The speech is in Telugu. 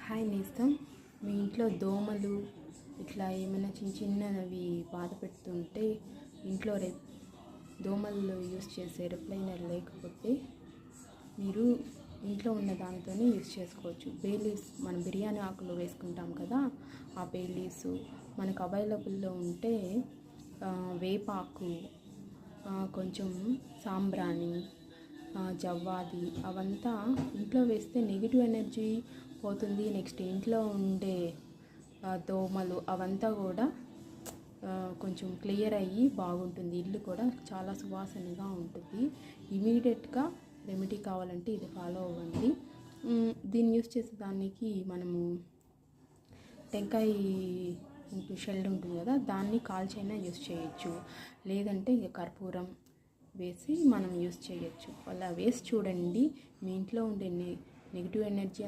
హాయ్ నేస్తం, మీ ఇంట్లో దోమలు ఇట్లా ఏమైనా చిన్నవి బాధ పెడుతుంటే ఇంట్లో దోమలు యూస్ చేసే రిప్లైనర్ లేకపోతే మీరు ఇంట్లో ఉన్న దానితోనే యూస్ చేసుకోవచ్చు. బే లీవ్స్ మనం బిర్యానీ ఆకులు వేసుకుంటాం కదా, ఆ బే లీవ్స్ మనకు అవైలబుల్లో ఉంటే వేపాకు, కొంచెం సాంబ్రాణి, జవ్వాది అవంతా ఇంట్లో వేస్తే నెగిటివ్ ఎనర్జీ పోతుంది. నెక్స్ట్ ఇంట్లో ఉండే దోమలు అవంతా కూడా కొంచెం క్లియర్ అయ్యి బాగుంటుంది. ఇల్లు కూడా చాలా సువాసనగా ఉంటుంది. ఇమీడియట్గా రెమెడీ కావాలంటే ఇది ఫాలో అవ్వండి. దీన్ని యూస్ చేసేదానికి మనము టెంకాయ షెల్ ఉంటుంది కదా, దాన్ని కాల్చైనా యూస్ చేయొచ్చు. లేదంటే ఇక కర్పూరం వేసి మనం యూస్ చేయొచ్చు. అలా వేసి చూడండి, మీ ఇంట్లో ఉండే నెగిటివ్ ఎనర్జీ